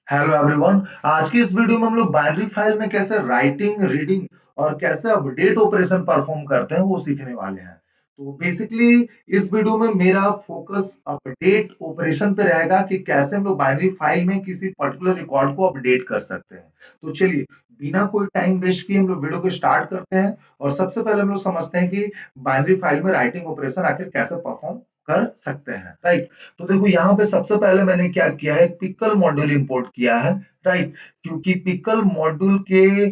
Hello everyone. आज की इस वीडियो में हम लोग बाइनरी फाइल में कैसे राइटिंग, रीडिंग और कैसे अपडेट ऑपरेशन परफॉर्म करते हैं वो सीखने वाले हैं। तो बेसिकली इस वीडियो में मेरा फोकस अपडेट ऑपरेशन पे रहेगा कि कैसे हम लोग बाइनरी फाइल में किसी पर्टिकुलर रिकॉर्ड को अपडेट कर सकते हैं। तो चलिए बिना कोई टाइम वेस्ट किए हम लोग वीडियो को स्टार्ट करते हैं और सबसे पहले हम लोग समझते हैं कि बाइनरी फाइल में राइटिंग ऑपरेशन आखिर कैसे परफॉर्म कर सकते हैं, राइट। तो देखो यहाँ पे सबसे पहले मैंने क्या किया है, पिकल मॉड्यूल इंपोर्ट किया है, राइट। क्योंकि पिकल मॉड्यूल के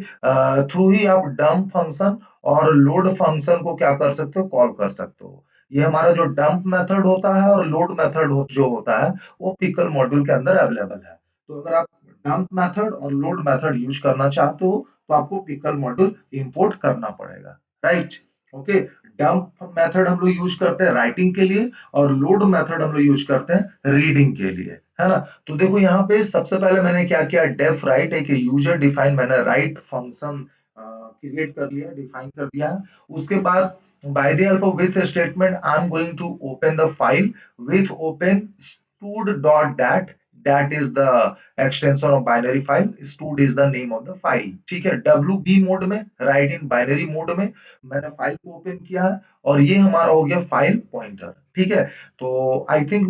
थ्रू ही आप डंप फंक्शन और लोड फंक्शन को क्या कर सकते हो, कॉल कर सकते हो। ये हमारा जो डंप मेथड होता है और लोड मेथड जो होता है वो पिकल मॉड्यूल के अंदर अवेलेबल है। तो अगर आप डंप मेथड और लोड मेथड यूज करना चाहते हो तो आपको पिकल मॉड्यूल इंपोर्ट करना पड़ेगा, राइट। ओके। डंप मेथड हम लोग यूज करते हैं राइटिंग के लिए और लोड मेथड हम लोग यूज करते हैं रीडिंग के लिए, है ना। तो देखो यहाँ पे सबसे पहले मैंने क्या किया, डेफ राइट एक यूजर डिफाइन मैंने राइट फंक्शन क्रिएट कर लिया, डिफाइन कर दिया है। उसके बाद by the help of with statement I am going to open the file with open stud.dat, that is the extension of binary file, stud is the name of the file, ठीक है। wb mode में, right in binary mode में मैंने file को open किया है और ये हमारा हो गया फाइल पॉइंटर, ठीक है। तो आई थिंक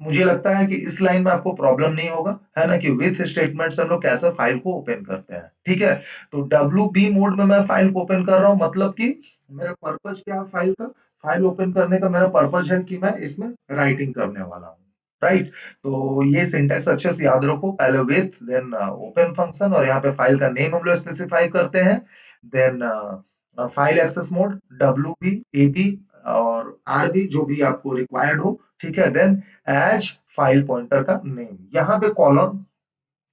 मुझे लगता है कि इस लाइन में आपको प्रॉब्लम नहीं होगा, है ना, कि विथ स्टेटमेंट से हम लोग कैसे फाइल को ओपन करते हैं, ठीक है। तो डब्ल्यू बी मोड में मैं फाइल को ओपन कर रहा हूं, मतलब कि मेरा पर्पज क्या है फाइल का, फाइल ओपन करने का मेरा पर्पज है कि मैं इसमें राइटिंग करने वाला हूँ, राइट। तो ये सिंटेक्स अच्छे से याद रखो, पहले विथ देन ओपन फंक्शन और यहाँ पे फाइल का नेम हम लोग स्पेसिफाई करते हैं, then file access mode W B A B और आर बी जो भी आपको रिक्वायर्ड हो, ठीक है। देन एज फाइल पॉइंटर का नेम, यहाँ पे कॉलम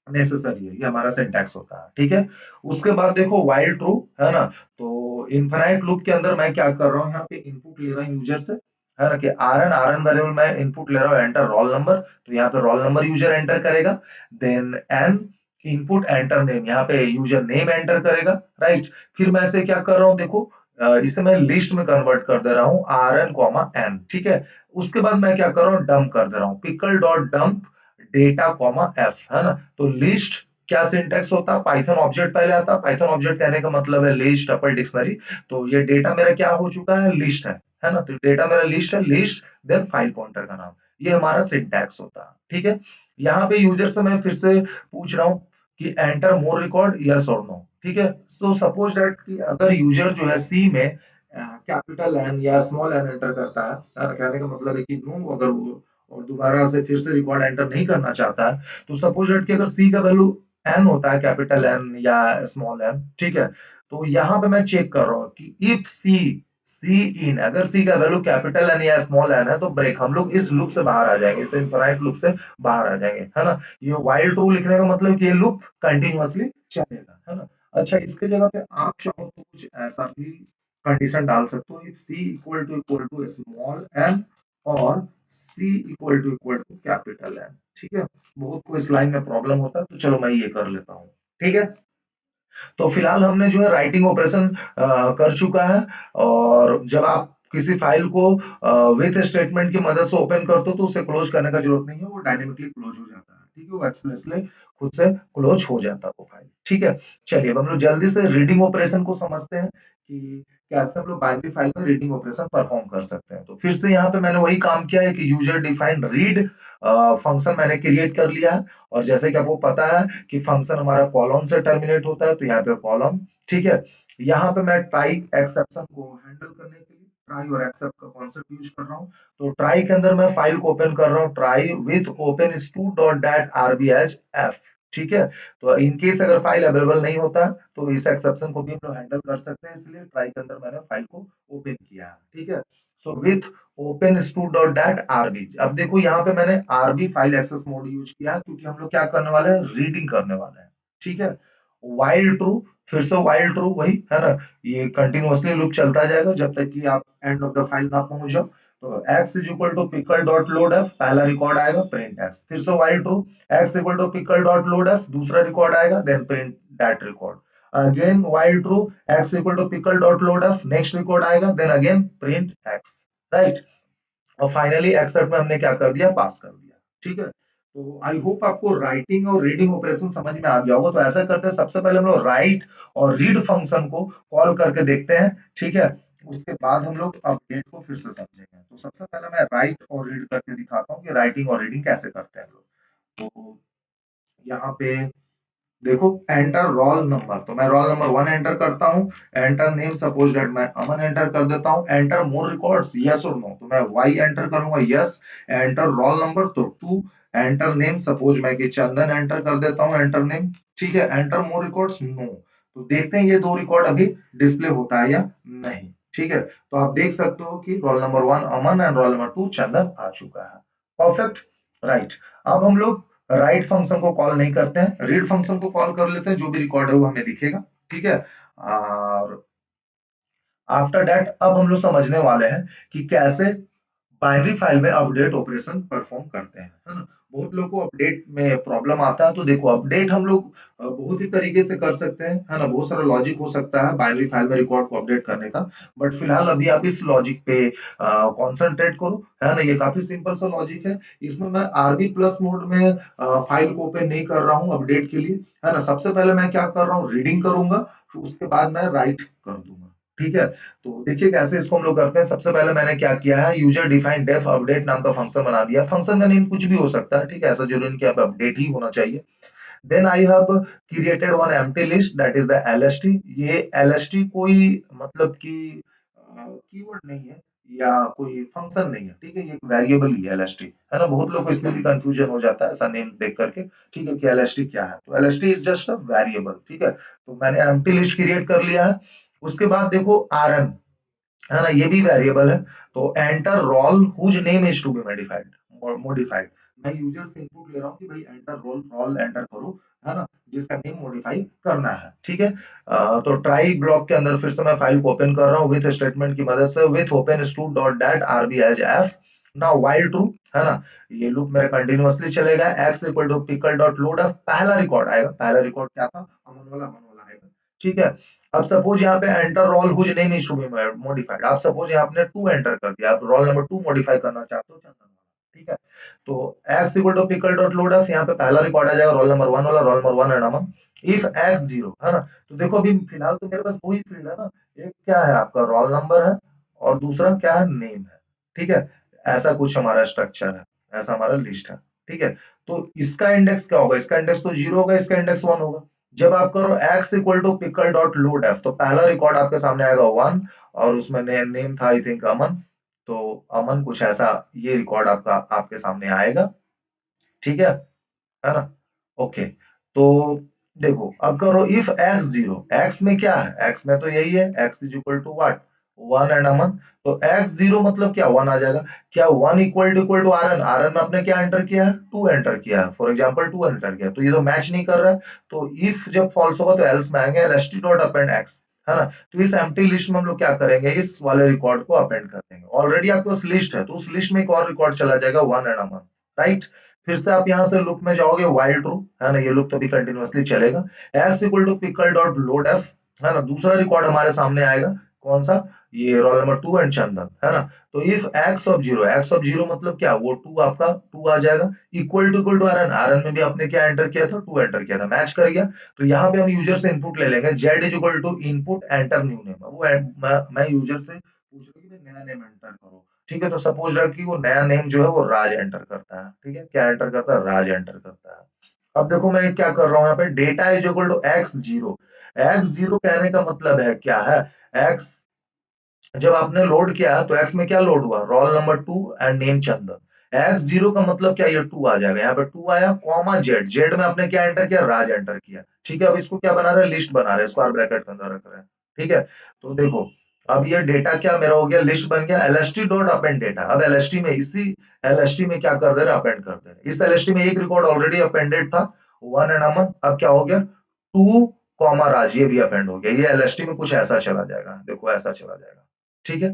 नेसेसरी है, ये हमारा सिंटैक्स होता है, ठीक है। उसके बाद देखो व्हाइल ट्रू, है ना। तो इनफाइनाइट लूप के अंदर मैं क्या कर रहा हूँ, यहाँ पे इनपुट ले रहा हूँ यूजर से, है ना, कि आरएन वेरिएबल में इनपुट ले रहा हूँ, एंटर रोल नंबर, तो यहाँ पे रोल नंबर यूजर एंटर करेगा। Then an input enter name, यहाँ पे यूजर नेम एंटर करेगा, राइट। फिर मैं इसे क्या कर रहा हूँ, देखो इसे मैं लिस्ट में कन्वर्ट कर दे रहा हूँ, आर एन कॉमा एन, ठीक है। उसके बाद मैं क्या कर रहा हूँ, डंप कर दे रहा हूँ, pickle dot dump data comma F, है ना। तो लिस्ट क्या सिंटेक्स होता है, पाइथन ऑब्जेक्ट पहले आता है, पाइथन ऑब्जेक्ट कहने का मतलब है लिस्ट टपल डिक्शनरी। तो ये डेटा मेरा क्या हो चुका है, लिस्ट है ना। तो डेटा मेरा लिस्ट है, लिस्ट देन फाइल पॉइंटर का नाम, ये हमारा सिंटैक्स होता है, ठीक है। यहाँ पे यूजर से मैं फिर से पूछ रहा हूँ कि एंटर मोर रिकॉर्ड, यस और नो, ठीक है। सो सपोज दैट कि अगर यूजर जो है सी में कैपिटल एन या स्मॉल एन एंटर करता है, कहने का मतलब है कि नो, अगर वो और दोबारा से फिर से रिकॉर्ड एंटर नहीं करना चाहता है, तो सपोज दैट कि अगर सी का वैल्यू एन होता है, कैपिटल एन या स्मॉल एन, ठीक है। तो यहाँ पे मैं चेक कर रहा हूँ कि इफ सी सी इन, अगर सी का वैल्यू कैपिटल एन या स्मॉल एन है तो ब्रेक, हम लोग इस लूप से बाहर आ जाएंगे, इस इनफाइनाइट लूप से बाहर आ जाएंगे, है ना। ये व्हाइल ट्रू लिखने का मतलब कि ये लूप कंटिन्यूअसली चलेगा, है ना। अच्छा, इसके जगह पे आप चाहो तो कुछ ऐसा भी कंडीशन डाल सकते हो, if C equal to small N और C equal to capital N, ठीक है। बहुत को इस लाइन में प्रॉब्लम होता है, तो चलो मैं ये कर लेता हूँ, ठीक है। तो फिलहाल हमने जो है राइटिंग ऑपरेशन कर चुका है। और जब आप किसी फाइल को विथ स्टेटमेंट की मदद से ओपन करते हो तो उसे क्लोज करने का जरूरत नहीं है, वो डायनेमिकली क्लोज हो जाता है, ठीक है। वो एक्सप्रेसली खुद से क्लोज हो जाता है वो फाइल, ठीक है। चलिए अब हम लोग जल्दी से रीडिंग ऑपरेशन को समझते हैं कि कैसे हम लोग बाइनरी फाइल में रीडिंग ऑपरेशन परफॉर्म कर सकते हैं। तो फिर से यहाँ पे मैंने वही काम किया है कि यूजर डिफाइंड रीड फंक्शन मैंने क्रिएट कर लिया है। और जैसे कि आपको पता है कि फंक्शन हमारा कॉलम से टर्मिनेट होता है, तो यहाँ पे कॉलम, ठीक है। यहाँ पे मैं ट्राई एक्सेप्शन को हैंडल करने के लिए ट्राई और एक्सेप्ट का कॉन्सेप्ट यूज कर रहा हूँ। तो ट्राई के अंदर मैं फाइल को ओपन कर रहा हूँ, try with open stud.dat rb as f, ठीक है। तो इन केस अगर फाइल अवेलेबल नहीं होता तो इस एक्सेप्शन को भी हम लोग हैंडल कर सकते हैं, इसलिए ट्राई के अंदर मैंने फाइल को ओपन किया है, ठीक है। So with open stud.dat rb, अब देखो यहाँ पे मैंने rb file access mode use किया है क्योंकि हम लोग क्या करने वाले हैं, रीडिंग करने वाले हैं, ठीक है। व्हाइल ट्रू, फिर से व्हाइल ट्रू वही, है ना। ये कंटिन्यूअसली लूप चलता जाएगा जब तक कि आप एंड ऑफ द फाइल ना पहुंच जाओ। तो x is equal to pickle dot load f, पहला रिकॉर्ड आएगा, प्रिंट x, फिर से while true, x equal to pickle dot load f, दूसरा रिकॉर्ड आएगा, then print that record. Again while true, x equal to pickle dot load f, next record आएगा, then again print x, right. और finally except में हमने क्या कर दिया, पास कर दिया, ठीक है। तो आई होप आपको राइटिंग और रीडिंग ऑपरेशन समझ में आ गया होगा। तो ऐसा करते हैं, सबसे पहले हम लोग राइट और रीड फंक्शन को कॉल करके देखते हैं, ठीक है। उसके बाद हम लोग अपडेट को फिर से समझेंगे। तो सबसे पहले मैं राइट और रीड करके दिखाता हूँ कि राइटिंग और रीडिंग कैसे करते हैं हम लोग। तो यहाँ पे देखो, एंटर रोल नंबर, तो मैं रोल नंबर 1 एंटर करता हूँ। एंटर नेम, सपोज दैट मैं अमन एंटर कर देता हूँ। एंटर मोर रिकॉर्ड्स, यस और नो, तो मैं वाई एंटर करूंगा, यस। एंटर रोल नंबर तो 2। एंटर नेम, सपोज मैं कि चंदन एंटर कर देता हूँ, एंटर नेम, ठीक है। Enter more records, no. तो देखते हैं ये दो रिकॉर्ड अभी डिस्प्ले होता है या नहीं, ठीक है। तो आप देख सकते हो कि roll number 1 Aman and role number 2 चंदन आ चुका है। Perfect, right. अब हम लोग राइट फंक्शन को कॉल नहीं करते हैं, रीड फंक्शन को कॉल कर लेते हैं। जो भी रिकॉर्ड है वो हमें दिखेगा, ठीक है। और आफ्टर दैट अब हम लोग समझने वाले हैं कि कैसे बाइनरी फाइल में अपडेट ऑपरेशन परफॉर्म करते हैं, है ना। बहुत लोगों को अपडेट में प्रॉब्लम आता है। तो देखो, अपडेट हम लोग बहुत ही तरीके से कर सकते हैं, है ना। बहुत सारा लॉजिक हो सकता है बाइनरी फाइल में रिकॉर्ड को अपडेट करने का। बट फिलहाल अभी आप इस लॉजिक पे कंसंट्रेट करो, है ना। ये काफी सिंपल सा लॉजिक है। इसमें मैं आरबी प्लस मोड में फाइल को ओपन नहीं कर रहा हूँ अपडेट के लिए, है ना। सबसे पहले मैं क्या कर रहा हूँ, रीडिंग करूंगा, फिर उसके बाद मैं राइट कर दूंगा, ठीक है। तो देखिए कैसे इसको हम लोग करते हैं। सबसे पहले मैंने क्या किया है, यूजर डिफाइंड डेफ अपडेट नाम का फंक्शन बना दिया। फंक्शन का नेम कुछ भी हो सकता है, ठीक है। ऐसा जरूरी नहीं कि आप अपडेट ही होना चाहिए। Then I have created one empty list, that is the LST. ये एलएसटी कोई मतलब कि कीवर्ड नहीं है या कोई फंक्शन नहीं है, ठीक है। ये एक वेरिएबल ही है एलएसटी, है ना। बहुत लोग को इसमें भी कंफ्यूजन हो जाता है ऐसा नेम देख करके, ठीक है, कि एलएसटी क्या है। तो LST is just a variable, ठीक है। तो मैंने एम्प्टी लिस्ट क्रिएट कर लिया है। उसके बाद देखो आरएन, है ना, ये भी वेरिएबल है। तो enter roll whose name is to be modified. मैं यूजर से इनपुट ले रहा हूँ कि भाई एंटर रोल, रोल एंटर करो, है ना, जिसका नेम मॉडिफाई करना है, ठीक है। तो ट्राई ब्लॉक के अंदर फिर से मैं फाइल को ओपन कर रहा हूँ विथ स्टेटमेंट की मदद से, with open stud dot that RB as F. Now while true, है ना, ये लूप मेरा कंटिन्यूअसली चलेगा। X equal to pickle dot load, पहला रिकॉर्ड आएगा। पहला रिकॉर्ड क्या था, अमन वाला आएगा, ठीक है। अब सपोज यहाँ पे enter roll whose name is to be modified. आप सपोज यहाँ आपने 2 एंटर कर दिया, आप रोल नंबर 2 मॉडिफाई करना चाहते हो चंदन वाला, ठीक है। तो x equal to pickle dot load of, यहाँ पे पहला रिकॉर्ड आ जाएगा रोल नंबर 1 वाला, roll number 1 and Aman. If x 0, है ना। तो देखो अभी फिलहाल तो मेरे पास दो ही फील्ड है ना। एक क्या है आपका रोल नंबर है, और दूसरा क्या है, नेम है, ठीक है। ऐसा कुछ हमारा स्ट्रक्चर है, ऐसा हमारा लिस्ट है, ठीक है। तो इसका इंडेक्स क्या होगा, इसका इंडेक्स तो 0 होगा, इसका इंडेक्स 1 होगा। जब आप करो x equal to pickle dot load F, तो पहला रिकॉर्ड आपके सामने आएगा 1, और उसमें नेम था आई थिंक अमन। तो अमन कुछ ऐसा ये रिकॉर्ड आपका आपके सामने आएगा, ठीक है ना। ओके। तो देखो अब करो इफ एक्स 0, एक्स में क्या है, एक्स में तो यही है, x is equal to what, 1 and Aman. तो एक्स 0 मतलब क्या, 1 आ जाएगा। क्या 1 equal to R N, R N में आपने क्या एंटर किया है, 2 एंटर किया है, फॉर एग्जांपल 2 एंटर किया, तो ये तो मैच नहीं कर रहा है। तो इफ जब फॉल्स होगा तो एल्स में आएंगे, एलएसटी डॉट अपेंड एक्स, है ना। तो इस एम्प्टी लिस्ट में हम लोग क्या करेंगे, इस वाले रिकॉर्ड को अपेंड कर देंगे। ऑलरेडी आपके पास लिस्ट है, तो उस लिस्ट में एक और रिकॉर्ड चला जाएगा 1 एंड अमन, राइट। फिर से आप यहाँ से लूप में जाओगे, व्हाइल ट्रू, है ना, ये लूप तो भी कंटिन्यूअसली चलेगा। X equal to pickle dot load F, है ना, दूसरा रिकॉर्ड हमारे सामने आएगा, कौन सा, ये रोल नंबर 2 एंड चंदन, है ना। तो if x of 0, x of 0 मतलब क्या, वो 2 आपका 2 आ जाएगा। इक्वल टू आरएन, आरएन में भी आपने क्या एंटर किया था, 2 एंटर किया था, मैच कर गया। तो यहाँ पे हम यूजर से इनपुट ले लेंगे, Z is equal to input enter new name, वो मैं यूजर से पूछ रहा हूँ कि नया नेम एंटर करो, ठीक है। तो सपोज रख कि वो नया नेम जो है वो राज एंटर करता है, ठीक है। क्या एंटर करता है, राज एंटर करता है। अब देखो मैं क्या कर रहा हूँ यहाँ पे, data is equal to X zero. X zero कहने का मतलब है क्या है, एक्स जब आपने लोड किया तो एक्स में क्या लोड हुआ, role number 2 and name Chandan. X zero का मतलब क्या, ये 2 आ जाएगा, यहाँ पे 2 आया, कॉमा जेड, जेड में आपने क्या एंटर किया, राज एंटर किया, ठीक है। अब इसको क्या बना रहे हैं, लिस्ट बना रहे हैं, स्क्वायर ब्रैकेट के अंदर रख रहे हैं, ठीक है। तो देखो अब ये डेटा क्या मेरा हो गया, लिस्ट बन गया, एलएसटी डॉट अपेंड डेटा। अब एलएसटी में इसी एलएसटी में क्या कर दे रहे हैं, अपेंड कर दे रहे हैं। इस एलएसटी में एक रिकॉर्ड ऑलरेडी अपेंडेड था, 1 एंड अमन। अब क्या हो गया, 2 कॉमा राज, ये भी अपेंड हो गया। ये एलएसटी में कुछ ऐसा चला जाएगा, देखो ऐसा चला जाएगा, ठीक है,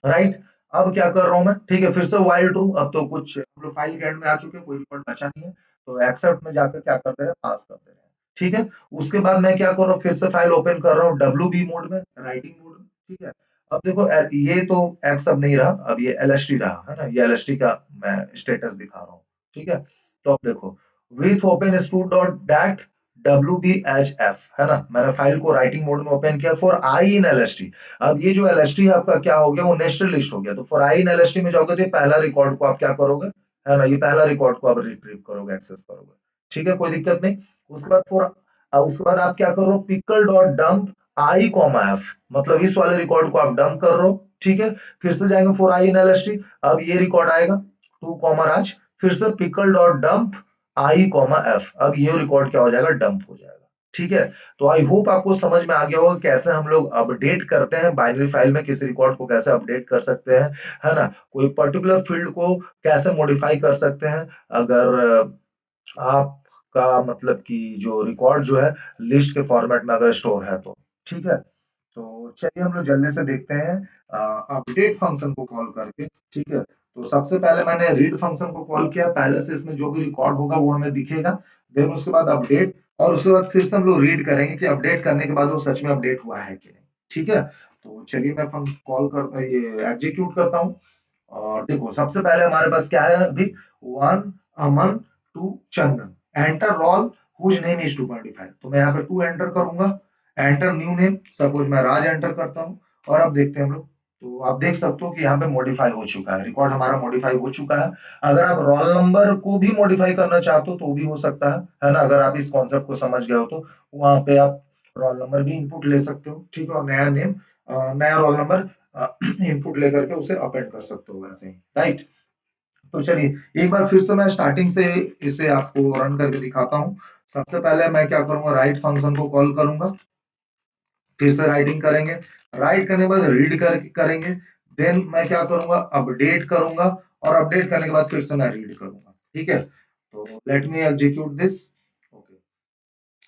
राइट। अब क्या कर रहा हूं मैं, ठीक है, फिर से व्हाइल ट्रू। अब तो कुछ हम लोग फाइल के एंड में आ चुके हैं, कोई रिकॉर्ड बचा नहीं है। तो एक्सेप्ट में जाकर क्या कर दे रहे हैं, पास कर दे रहे हैं, ठीक है। उसके बाद मैं क्या कर रहा हूँ, फिर से फाइल ओपन कर रहा हूँ डब्ल्यू बी मोड में, राइटिंग मोड में, ठीक है। अब देखो ये तो एक्स अब नहीं रहा, अब ये एलएसटी रहा, है ना। ये एलएसटी का मैं स्टेटस दिखा रहा हूँ, ठीक है। तो अब देखो with open stud dot that WBHF है ना, मैंने फाइल को राइटिंग मोड में ओपन किया फॉर आई इन LST। अब ये जो LST आपका क्या हो गया, वो नेस्टेड लिस्ट हो गया। तो फॉर आई इन LST में जाओगे तो ये पहला रिकॉर्ड को आप क्या करोगे, है ना, ये पहला रिकॉर्ड को आप रिट्रीव करोगे, एक्सेस करोगे। ठीक है, कोई दिक्कत नहीं। उसके बाद उसके बाद आप क्या करो, पिकल डॉट डंप आई कॉमा एफ, मतलब इस वाले रिकॉर्ड को आप डंप कर रहे हो। ठीक है, फिर से जाएंगे फॉर आई इन LST। अब ये रिकॉर्ड आएगा टू कॉमा राज, फिर से पिकल डॉट डंप आई कॉमा एफ, अब ये रिकॉर्ड क्या हो जाएगा, डंप हो जाएगा। ठीक है, तो आई होप आपको समझ में आ गया होगा कैसे हम लोग अपडेट करते हैं बाइनरी फाइल में, किसी रिकॉर्ड को कैसे अपडेट कर सकते हैं, है ना, कोई पर्टिकुलर फील्ड को कैसे मॉडिफाई कर सकते हैं, अगर आपका मतलब कि जो रिकॉर्ड जो है लिस्ट के फॉर्मेट में अगर स्टोर है तो। ठीक है, तो चलिए हम लोग जल्दी से देखते हैं अपडेट फंक्शन को कॉल करके। ठीक है, तो सबसे पहले मैंने रीड फंक्शन को कॉल किया, पहले से इसमें जो भी रिकॉर्ड होगा वो हमें दिखेगा। देन उसके बाद अपडेट, और उसके बाद फिर से हम लोग रीड करेंगे कि अपडेट करने के बाद वो सच में अपडेट हुआ है कि नहीं। ठीक है, तो चलिए मैं कॉल कर ये एग्जीक्यूट करता हूँ। और देखो सबसे पहले हमारे पास क्या है अभी, one Aman two Chandan, enter roll whose name is 225। तो मैं यहाँ पे 2 एंटर करूंगा, एंटर न्यू नेम, सपोज मैं राज एंटर करता हूँ। और अब देखते हैं हम लोग, तो आप देख सकते हो कि यहाँ पे मॉडिफाई हो चुका है, रिकॉर्ड हमारा मॉडिफाई हो चुका है। अगर आप रोल नंबर को भी मॉडिफाई करना चाहते हो तो भी हो सकता है ना, अगर आप इस कॉन्सेप्ट को समझ गए हो तो वहां पे आप रोल नंबर भी इनपुट ले सकते हो। ठीक है, और नया नेम, नया रोल नंबर इनपुट लेकर के उसे अपेंड कर सकते हो वैसे ही, राइट। तो चलिए एक बार फिर से मैं स्टार्टिंग से इसे आपको रन करके दिखाता हूँ। सबसे पहले मैं क्या करूंगा, राइट फंक्शन को कॉल करूंगा, फिर से राइटिंग करेंगे, राइट करने के बाद रीड करेंगे, देन मैं क्या करूंगा, अपडेट करूंगा, और अपडेट करने के बाद फिर से मैं रीड करूंगा। ठीक है, तो let me execute this.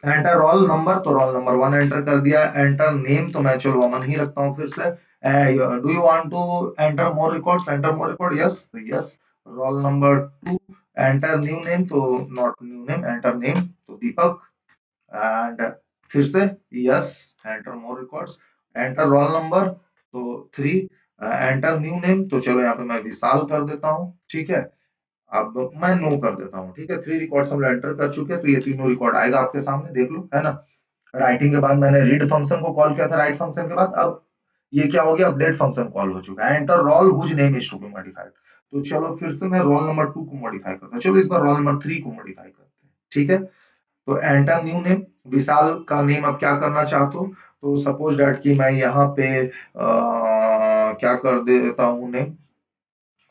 Enter roll number, तो रोल नंबर 1 एंटर कर दिया। एंटर नेम, तो मैं चलो अमन ही रखता हूँ फिर से। Do you want to enter more records, enter more record, yes yes. Roll number 2, enter new name, तो not new name, enter name, तो दीपक। एंड फिर से yes, enter more records, enter roll number, तो 3, एंटर न्यू नेम, तो चलो यहाँ पे मैं विशाल कर देता हूँ। ठीक है, अब मैं नो कर देता हूँ। ठीक है, 3 रिकॉर्ड्स हम एंटर कर चुके हैं, तो ये तीनों रिकॉर्ड आएगा आपके सामने, देख लो, है ना। राइटिंग के बाद मैंने रीड फंक्शन को कॉल किया था, राइट फंक्शन के बाद अब ये क्या हो गया, अपडेट फंक्शन कॉल हो चुका है, enter roll whose name is to be modified. तो चलो फिर से मैं रोल नंबर 2 को मॉडिफाई करता हूँ, चलो इस बार रोल नंबर 3 को मॉडिफाई करते हैं। ठीक है, तो एंटर न्यू नेम, विशाल का नेम अब क्या करना चाहते हो, तो सपोज डैट कि मैं यहाँ पे क्या कर देता हूँ नेम,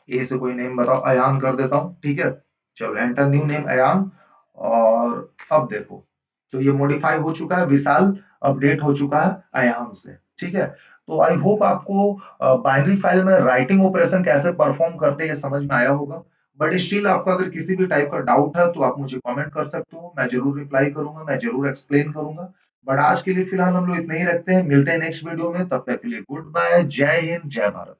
ए से कोई नेम बताओ, अयान कर देता हूँ। ठीक है, चलो एंटर न्यू नेम अयान। और अब देखो, तो ये मॉडिफाई हो चुका है, विशाल अपडेट हो चुका है अयान से। ठीक है, तो आई होप आपको बाइनरी फाइल में राइटिंग ऑपरेशन कैसे परफॉर्म करते हैं ये समझ में आया होगा। बट स्टिल आपको अगर किसी भी टाइप का डाउट है तो आप मुझे कमेंट कर सकते हो, मैं जरूर रिप्लाई करूंगा, मैं जरूर एक्सप्लेन करूंगा। बट आज के लिए फिलहाल हम लोग इतना ही रखते हैं, मिलते हैं नेक्स्ट वीडियो में, तब तक के लिए गुड बाय, जय हिंद, जय भारत।